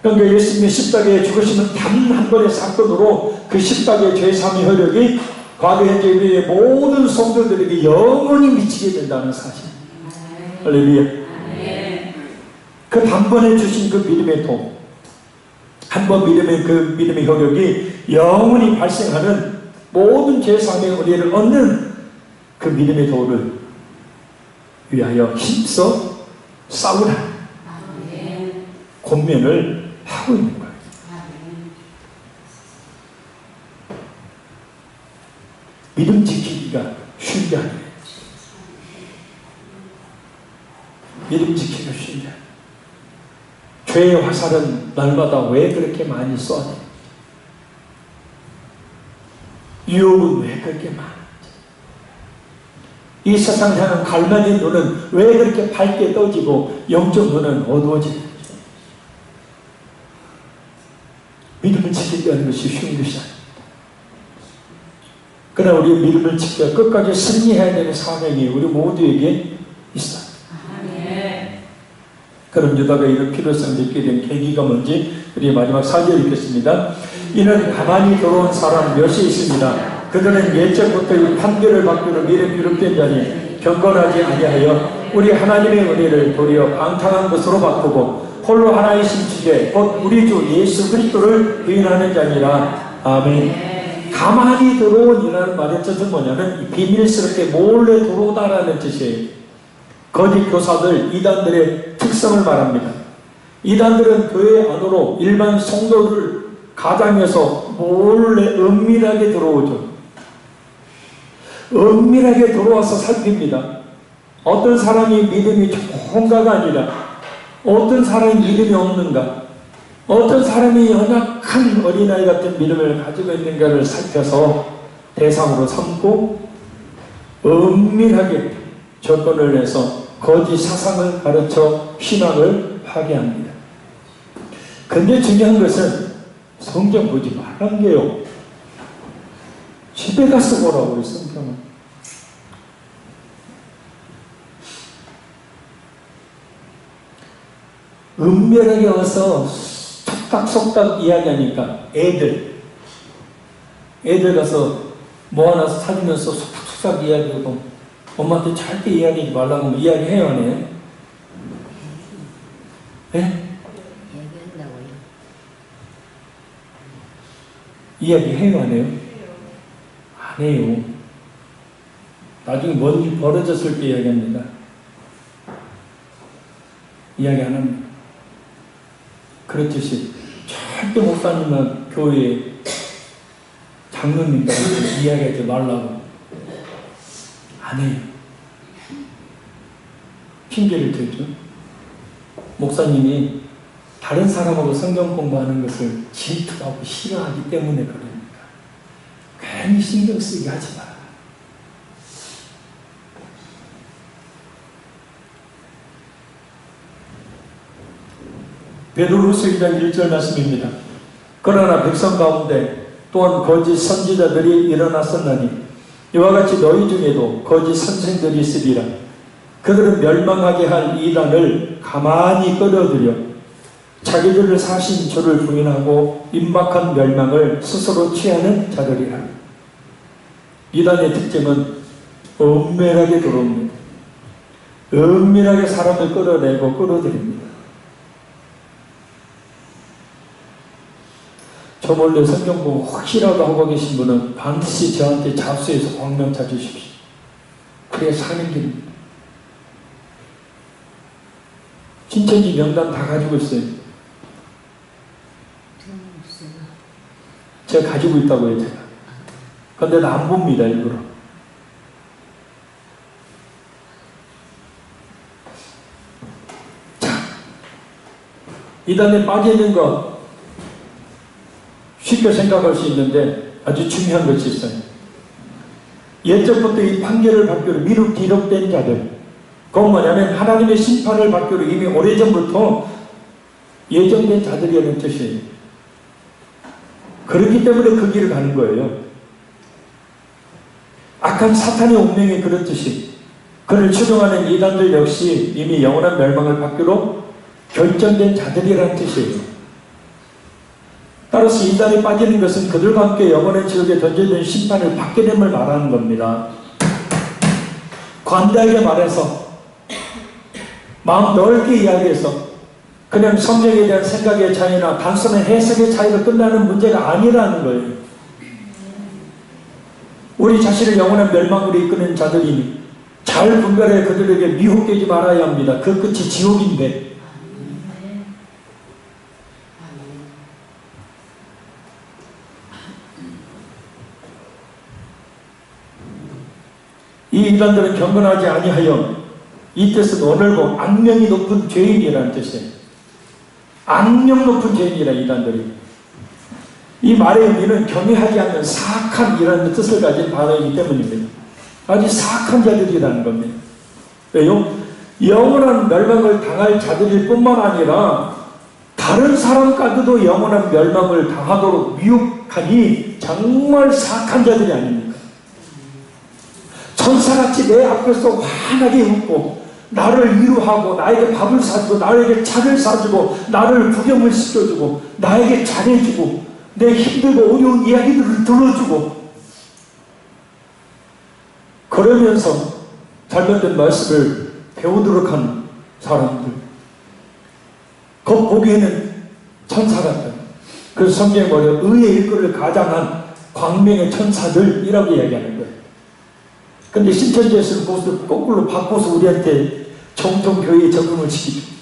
그러니까 예수님이 십자가에 죽으시는 단 한 번의 사건으로 그 십자가의 죄사함의 효력이 과거 현재 우리의 모든 성도들에게 영원히 미치게 된다는 사실. 할렐루야. 그 단번에 주신 그 믿음의 도, 한 번 믿음의 그 믿음의 효력이 영원히 발생하는 모든 죄사함의 은혜를 얻는 그 믿음의 도를 위하여 힘써 싸우라 권면을 하고 있는 거예요. 믿음 지키기가 쉬운 게 아니에요. 믿음 지키기가 쉬운 게 아니에요. 죄의 화살은 날마다 왜 그렇게 많이 쏘아요? 유혹은 왜 그렇게 많은지, 이 세상 향한 갈망의 눈은 왜 그렇게 밝게 떠지고 영적 눈은 어두워지는지. 믿음을 지키려는 것이 쉬운 것이 아닙니다. 그러나 우리 믿음을 지켜 끝까지 승리해야 되는 사명이 우리 모두에게 있어요. 그럼 유다가 이런 필요성을 느끼게 된 계기가 뭔지 우리 마지막 4절 읽겠습니다. 이는 가만히 들어온 사람 몇이 있습니다. 그들은 예적부터 이 판결을 받기로 미래 비롯된 자니 경건하지 아니하여 우리 하나님의 은혜를 도리어 방탕한 것으로 바꾸고 홀로 하나이신 주제 곧 우리 주 예수 그리스도를 부인하는 자니라. 아멘. 가만히 들어온 이라는 말의 뜻은 뭐냐면 비밀스럽게 몰래 들어오다라는 뜻이에요. 거짓 교사들, 이단들의 특성을 말합니다. 이단들은 교회 안으로 일반 성도들 가장에서 몰래 은밀하게 들어오죠. 은밀하게 들어와서 살핍니다. 어떤 사람이 믿음이 좋은가가 아니라 어떤 사람이 믿음이 없는가, 어떤 사람이 연약한 어린아이 같은 믿음을 가지고 있는가를 살펴서 대상으로 삼고 은밀하게 접근을 해서 거짓 사상을 가르쳐 신앙을 파괴합니다. 근데 중요한 것은 성경 보지 말라는 게요. 집에 가서 보라고요, 성경은. 은밀하게 와서 속닥속닥 이야기하니까 애들 가서 모아놔서 사귀면서 속닥속닥 이야기하고 엄마한테 절대 이야기하지 말라고 하면 이야기해요, 안 해요? 네? 이야기해요, 안 해요? 안 해요. 나중에 뭔 일 벌어졌을 때 이야기합니다. 이야기 안 합니다. 그렇듯이 절대 목사님은 교회에 장로님과 이야기하지 말라고 안 해요. 핑계를 대죠. 목사님이 다른 사람하고 성경 공부하는 것을 질투하고 싫어하기 때문에 그러니까 괜히 신경 쓰게 하지 마라. 베드로후서 2장 1절 말씀입니다. 그러나 백성 가운데 또한 거짓 선지자들이 일어났었나니 이와 같이 너희 중에도 거짓 선생들이 있으리라. 그들은 멸망하게 할 이단을 가만히 끌어들여 자기들을 사신 주를 부인하고 임박한 멸망을 스스로 취하는 자들이라. 이단의 특징은 은밀하게 들어옵니다. 은밀하게 사람을 끌어내고 끌어들입니다. 저 몰래 성경 보고 혹시라도 하고 계신 분은 반드시 저한테 잡수해서 광명 찾으십시오. 그래야 사는 길입니다. 신천지 명단 다 가지고 있어요. 제가 가지고 있다고요, 제가. 근데 나 안 봅니다, 일부러. 자, 이단에 빠져있는 거 쉽게 생각할 수 있는데 아주 중요한 것이 있어요. 예전부터 이 판결을 받기로 미륵 기록된 자들, 그건 뭐냐면 하나님의 심판을 받기로 이미 오래전부터 예정된 자들이라는 뜻이에요. 그렇기 때문에 그 길을 가는 거예요. 악한 사탄의 운명이 그렇듯이 그를 추종하는 이단들 역시 이미 영원한 멸망을 받기로 결정된 자들이라는 뜻이에요. 따라서 이단에 빠지는 것은 그들과 함께 영원한 지옥에 던져진 심판을 받게 됨을 말하는 겁니다. 관대하게 말해서 마음 넓게 이야기해서 그냥 성경에 대한 생각의 차이나 단순한 해석의 차이로 끝나는 문제가 아니라는 거예요. 우리 자신을 영원한 멸망으로 이끄는 자들이니 잘 분별해 그들에게 미혹되지 말아야 합니다. 그 끝이 지옥인데. 이 이단들은 경건하지 아니하여 이 뜻은 오늘고 악명이 높은 죄인이라는 뜻이에요. 악명 높은 죄인이라 이단들이. 이 말의 의미는 경외하지 않는 사악한이라는 뜻을 가진 단어이기 때문입니다. 아주 사악한 자들이라는 겁니다. 왜요? 영원한 멸망을 당할 자들일 뿐만 아니라 다른 사람까지도 영원한 멸망을 당하도록 미혹하니 정말 사악한 자들이 아닙니까? 천사같이 내 앞에서 환하게 웃고 나를 위로하고 나에게 밥을 사주고 나에게 차를 사주고 나를 구경을 시켜주고 나에게 잘해주고 내 힘들고 어려운 이야기들을 들어주고 그러면서 잘못된 말씀을 배우도록 하는 사람들, 겉보기에는 천사 같다. 그래서 성경에 뭐냐, 의의 일꾼을 가장한 광명의 천사들이라고 이야기하는 거예요. 근데 신천지에서는 그것을 거꾸로 바꿔서 우리한테 정통 교회에 적용을 시키죠.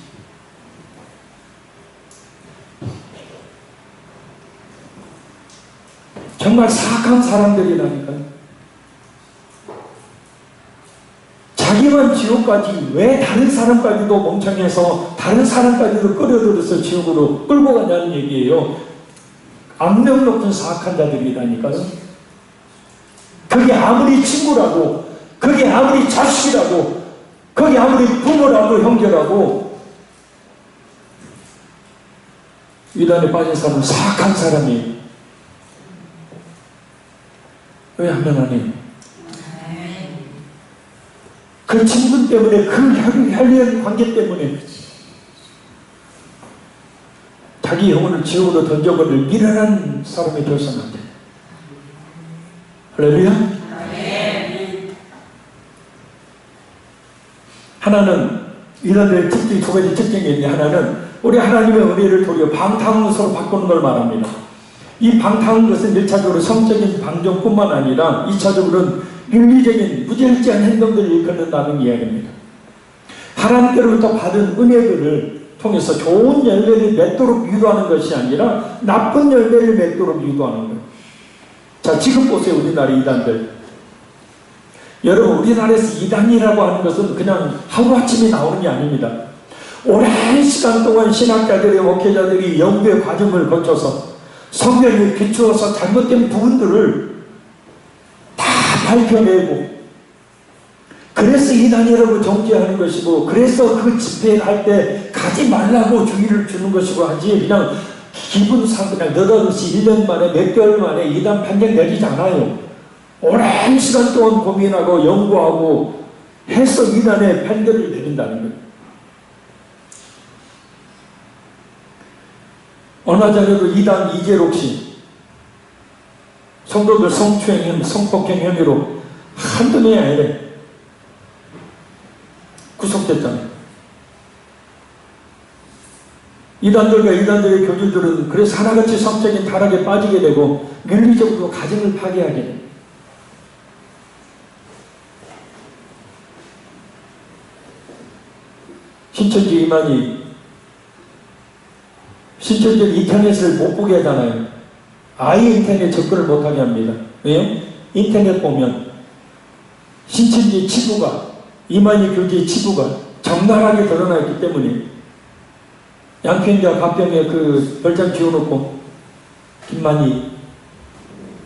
정말 사악한 사람들이라니까요. 자기만 지옥까지 왜 다른 사람까지도 멍청해서 다른 사람까지도 끌어들여서 지옥으로 끌고 가냐는 얘기예요. 악명 높은 사악한 자들이라니까요. 그게 아무리 친구라고, 그게 아무리 자식이라고, 그게 아무리 부모라고 형제라고 이단에 빠진 사람은 사악한 사람이에요. 왜 하나님? 그 친분 때문에, 그 혈연 관계 때문에 자기 영혼을 지옥으로 던져버릴 미련한 사람이 되어서는 안 돼. 할렐루야? 하나는 이단들의 특징, 두 가지 특징이 있는데, 하나는 우리 하나님의 은혜를 도리어 방탕으로 바꾸는 걸 말합니다. 이 방탕한 것은 1차적으로 성적인 방종뿐만 아니라 2차적으로는 윤리적인 무절제한 행동들을 일컫는다는 이야기입니다. 하나님께로부터 받은 은혜들을 통해서 좋은 열매를 맺도록 유도하는 것이 아니라 나쁜 열매를 맺도록 유도하는 거예요. 자, 지금 보세요. 우리나라 이단들. 여러분, 우리나라에서 이단이라고 하는 것은 그냥 하루아침에 나오는 게 아닙니다. 오랜 시간 동안 신학자들의 목회자들이 연구의 과정을 거쳐서 성경에 비추어서 잘못된 부분들을 다 밝혀내고, 그래서 이단이라고 정죄하는 것이고, 그래서 그 집회를 할 때 가지 말라고 주의를 주는 것이고 하지, 그냥 기분상 그냥 느닷없이 1년 만에 몇 개월 만에 이단 판정 내리지 않아요. 오랜 시간 동안 고민하고 연구하고 해서 이단의 판결을 내린다는 거예요. 얼마 전에도 이단 이재록 씨, 성도들 성추행, 성폭행 혐의로 한두 명이 아니래 구속됐잖아요. 이단들과 이단들의 교주들은 그래서 하나같이 성적인 타락에 빠지게 되고 윤리적으로 가정을 파괴하게 돼요. 신천지 이만희 신천지는 인터넷을 못 보게 하잖아요. 아예 인터넷 접근을 못하게 합니다. 왜요? 인터넷 보면 신천지 치부가, 이만희 교주의 치부가 적나라하게 드러나 있기 때문에 양평과 가평에 그 별장 지어놓고 김만희,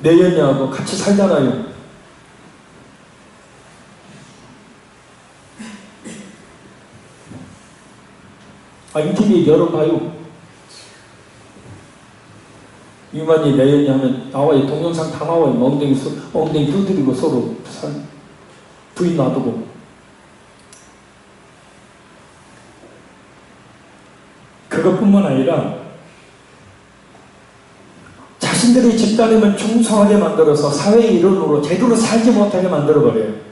내연녀하고 같이 살잖아요. 인터넷 열어봐요. 유만희, 내연녀 하면 나와요. 동영상 다 나와요. 엉덩이 두드리고 서로 부인 놔두고. 그것뿐만 아니라 자신들의 집단에만 충성하게 만들어서 사회의 일원으로 제대로 살지 못하게 만들어버려요.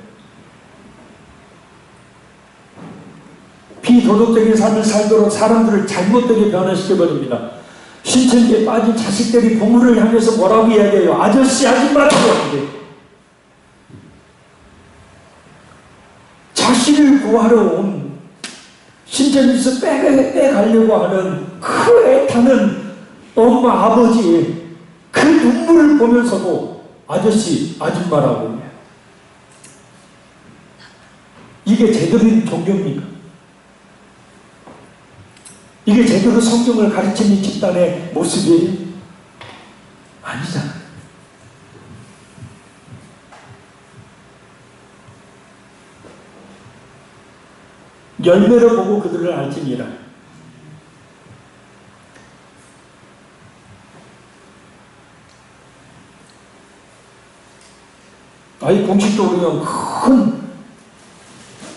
비도덕적인 삶을 살도록 사람들을 잘못되게 변화시켜버립니다. 신천지에 빠진 자식들이 부모를 향해서 뭐라고 이야기해요? 아저씨, 아줌마라고 하는데 자신을 구하러 온 신천지에서 빼가려고 하는 그 애타는 엄마, 아버지의 그 눈물을 보면서도 아저씨, 아줌마라고 해요. 이게 제대로 된 종교입니까? 이게 제대로 성경을 가르치는 집단의 모습이에요? 아니잖아요. 열매를 보고 그들을 알지니라. 공식적으로 큰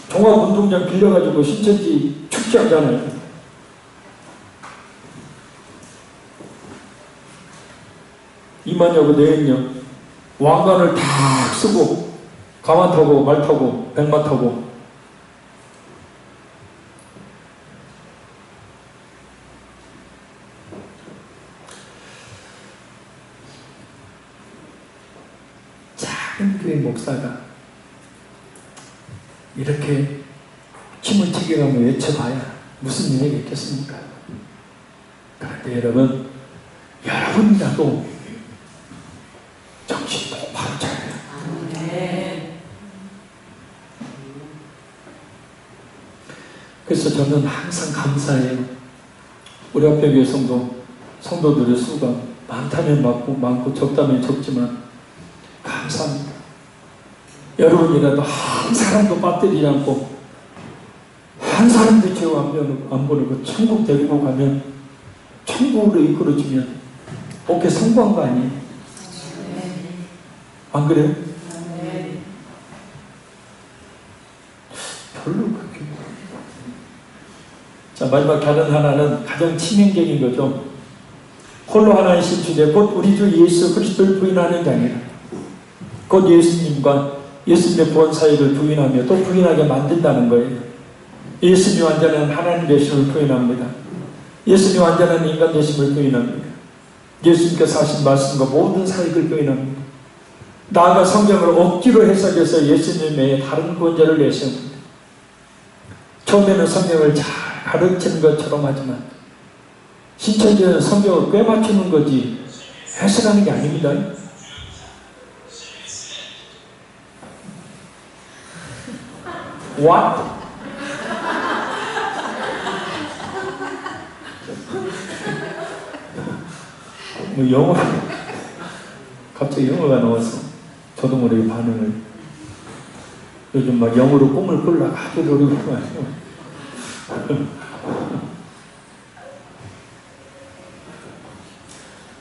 종합운동장 빌려가지고 신천지 축제하잖아요. 이만여고 내연녀 왕관을 다 쓰고 가만 타고 말 타고 백마 타고 작은 교회 목사가 이렇게 춤을 튀겨가며 외쳐봐야 무슨 의미가 있겠습니까? 그런데 여러분이라도 정신 똑바로 차려요. 그래서 저는 항상 감사해요. 우리 앞에 교회 성도들의 수가 많다면 많고 적다면 적지만 감사합니다. 여러분이라도 한 사람도 빠뜨리지 않고 한 사람도 죄 안 보내고 천국 데리고 가면 천국으로 이끌어주면 오케이 성공한 거 아니에요? 안 그래요? 별로 그렇게. 자, 마지막 다른 하나는 가장 치명적인 거죠. 홀로 하나의 신주제 곧 우리 주 예수 그리스도를 부인하는 게 아니라 곧 예수님과 예수님의 구원 사역을 부인하며 또 부인하게 만든다는 거예요. 예수님 완전한 하나님 되심을 부인합니다. 예수님 완전한 인간 되심을 부인합니다. 예수님께서 하신 말씀과 모든 사역을 부인합니다. 나아가 성경을 억지로 해석해서 예수님 외에 다른 구원자를 내세웁니다. 처음에는 성경을 잘 가르치는 것처럼 하지만 신천지는 성경을 꿰맞추는 거지 해석하는 게 아닙니다. What? 영어 갑자기 영어가 나와서 저도 모르게 반응을 요즘 막 영어로 꿈을 꾸려고 아주 노력을 하고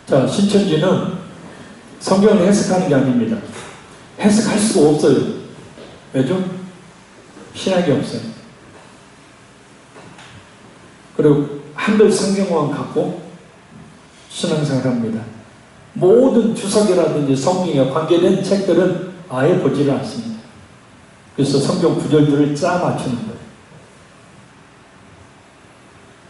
자, 신천지는 성경을 해석하는 게 아닙니다. 해석할 수가 없어요. 왜죠? 신학이 없어요. 그리고 한글 성경만 갖고 신앙생활을 합니다. 모든 주석이라든지 성경에 관계된 책들은 아예 보지를 않습니다. 그래서 성경 구절들을 짜 맞추는 거예요.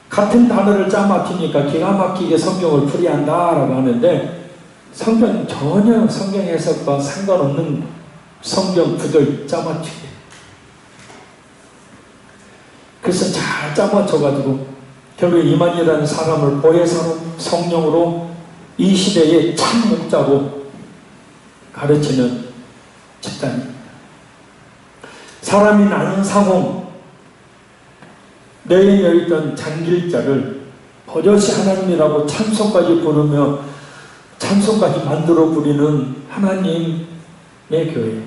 같은 단어를 짜 맞추니까 기가 막히게 성경을 풀이한다라고 하는데 성경은 전혀 성경 해석과 상관없는 성경 구절 짜 맞추기. 그래서 잘 짜 맞춰가지고 결국 이만희라는 사람을 보혜 성령으로 이 시대의 참 목자로 가르치는 집단입니다. 사람이 나는 사공, 내에 있던 장길자를 버젓이 하나님이라고 찬송까지 부르며 찬송까지 만들어 부리는 하나님의 교회.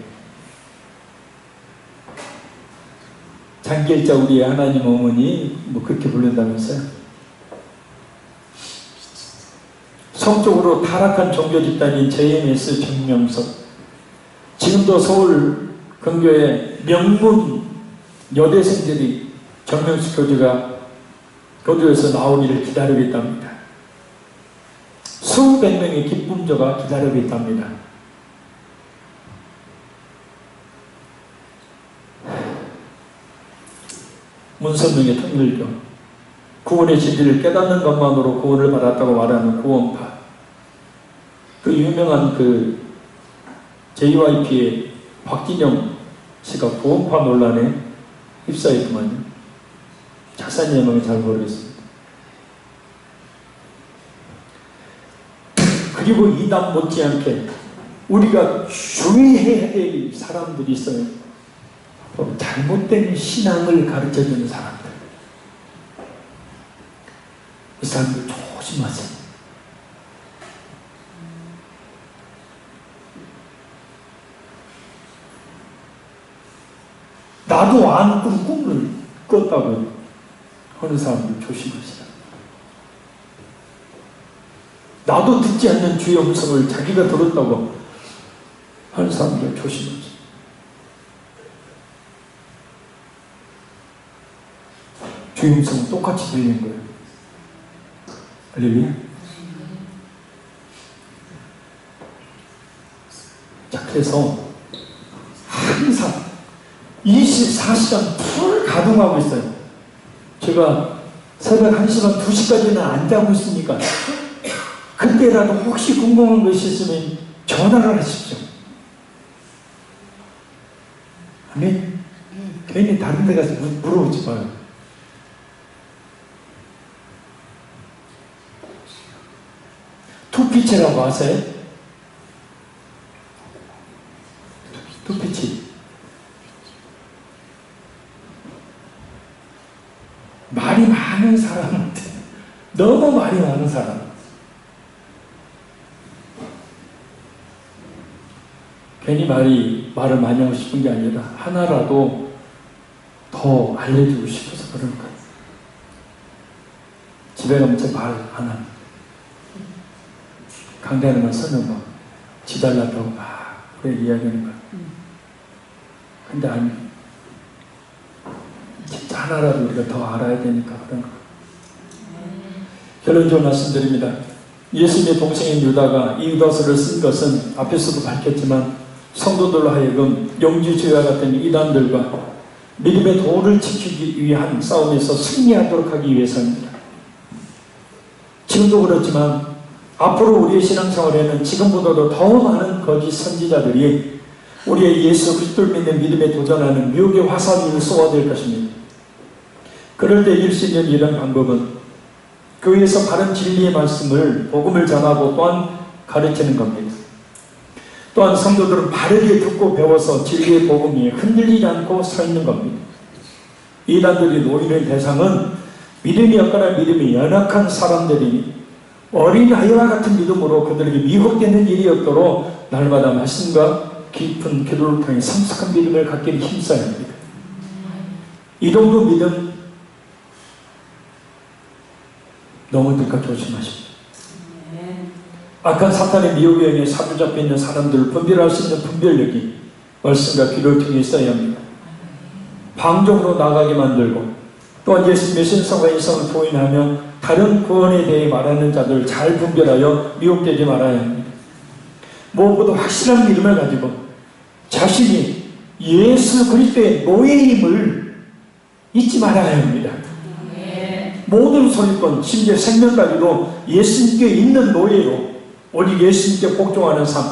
장길자 우리의 하나님 어머니 뭐 그렇게 부른다면서요. 성적으로 타락한 종교 집단인 JMS 정명석, 지금도 서울 근교에 명문 여대생들이 정명석 교주가 교주에서 나오기를 기다리고 있답니다. 수백 명의 기쁨조가 기다리고 있답니다. 문선명의 통일교, 구원의 진리를 깨닫는 것만으로 구원을 받았다고 말하는 구원파, 그 유명한 그 JYP의 박진영 씨가 구원파 논란에 휩싸였구만요. 자세한 내용은 잘 모르겠습니다. 그리고 이단 못지않게 우리가 주의해야 될 사람들이 있어요. 잘못된 신앙을 가르쳐주는 사람들. 이 사람들 조심하세요. 나도 안 꾸는 꿈을 꿨다고 하는 사람들 조심하시라. 나도 듣지 않는 주의 음성을 자기가 들었다고 하는 사람들 조심하시라. 주의 음성은 똑같이 들리는 거예요. 할렐루야. 자, 그래서 항상 24시간 풀 가동하고 있어요. 제가 새벽 1시간, 2시까지는 안 자고 있으니까 그때라도 혹시 궁금한 것이 있으면 전화를 하십시오. 아멘. 괜히 다른 데 가서 물어보지 마요. 투피치라고 아세요? 투피치. 말이 많은 사람한테, 너무 말이 많은 사람. 괜히 말을 많이 하고 싶은 게 아니라 하나라도 더 알려주고 싶어서 그런 거예요. 집에 가면 제 말 안 합니다. 강대하는 서는 막 지달라고 막 그래 이야기하는 거야. 근데 아니, 진짜 하나라도 우리가 더 알아야 되니까 그런 거야. 결론적으로 말씀드립니다. 예수님의 동생인 유다가 이 유다서를 쓴 것은 앞에서도 밝혔지만 성도들로 하여금 영지주의와 같은 이단들과 믿음의 도를 지키기 위한 싸움에서 승리하도록 하기 위해서입니다. 지금도 그렇지만 앞으로 우리의 신앙생활에는 지금보다도 더 많은 거짓 선지자들이 우리의 예수 그리스도를 믿는 믿음에 도전하는 유혹의 화살을 쏘아댈 것입니다. 그럴 때 이길 수 있는 이런 방법은 교회에서 바른 진리의 말씀을, 복음을 전하고 또한 가르치는 겁니다. 또한 성도들은 바르게 듣고 배워서 진리의 복음 위에 흔들리지 않고 서 있는 겁니다. 이단들이 노리는 대상은 믿음이 없거나 믿음이 연약한 사람들이니 어린 아이와 같은 믿음으로 그들에게 미혹되는 일이 없도록 날마다 말씀과 깊은 기도를 통해 성숙한 믿음을 갖기를 힘써야 합니다. 이 정도 믿음 넘어들까 조심하십시오. 악한 사탄의 미혹에 의해 사로잡혀 있는 사람들을 분별할 수 있는 분별력이 말씀과 기도를 통해 있어야 합니다. 방종으로 나가게 만들고 또한 예수님의 신성과 인성을 부인하며 다른 구원에 대해 말하는 자들을 잘 분별하여 미혹되지 말아야 합니다. 무엇보다 확실한 믿음을 가지고 자신이 예수 그리스도의 노예임을 잊지 말아야 합니다. 모든 소유권, 심지어 생명까지도 예수님께 있는 노예로 오직 예수님께 복종하는 삶,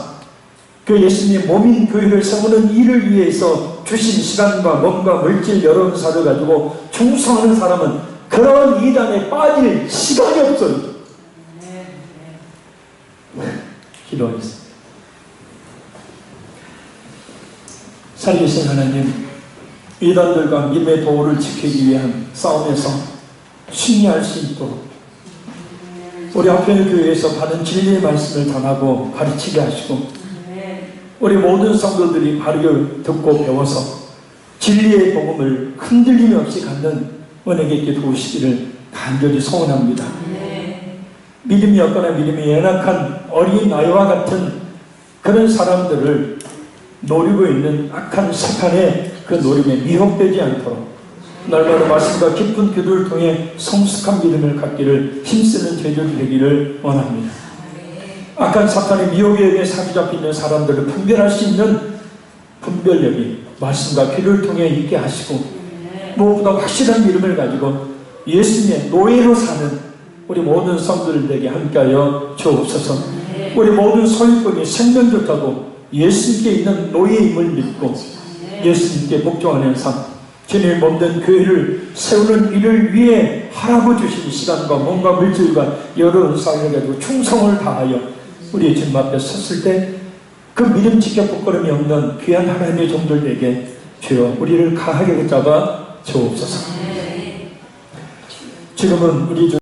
그 예수님의 몸인 교회를 세우는 일을 위해서 주신 시간과 몸과 물질 여러 사를 가지고 충성하는 사람은 그런 이단에 빠질 시간이 없어요. 기도하겠습니다. 살리신 하나님, 이단들과 믿음의 도를 지키기 위한 싸움에서 승리할 수 있도록 우리 한편 교회에서 받은 진리의 말씀을 전하고 가르치게 하시고, 우리 모든 성도들이 바르게 듣고 배워서 진리의 복음을 흔들림 없이 갖는 은혜가 있게 도우시기를 간절히 소원합니다. 믿음이 없거나 믿음이 연약한 어린 아이와 같은 그런 사람들을 노리고 있는 악한 사탄의 그 노림에 미혹되지 않도록 날마다 말씀과 깊은 기도를 통해 성숙한 믿음을 갖기를 힘쓰는 제자들이 되기를 원합니다. 악한 사탄의 미혹에 의해 사로잡히는 사람들을 분별할 수 있는 분별력이 말씀과 기도를 통해 있게 하시고, 무엇보다 확실한 믿음을 가지고 예수님의 노예로 사는 우리 모든 성도들에게 함께하여 주옵소서. 우리 모든 소유권이 생명조차도 예수님께 있는 노예임을 믿고 예수님께 복종하는 삶, 주님의 몸된 교회를 세우는 일을 위해 하라고 주신 시간과 몸과 물질과 여러 은사를 가지고 충성을 다하여 우리 주님 앞에 섰을 때 그 믿음 지켜 부끄러움이 없는 귀한 하나님의 종들에게 주여 우리를 강하게 붙잡아 주옵소서. 지금은 우리 주